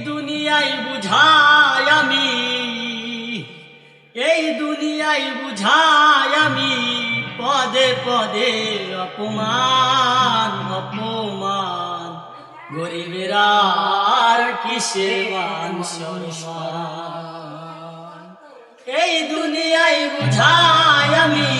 দুনিয়ায় বুঝাই আমি, এই দুনিয়ায় বুঝাই আমি, পদে পদে অপমান অপমান, গরিবেরা আর কিসে মান সম্মান। এই দুনিয়ায় বুঝাই আমি,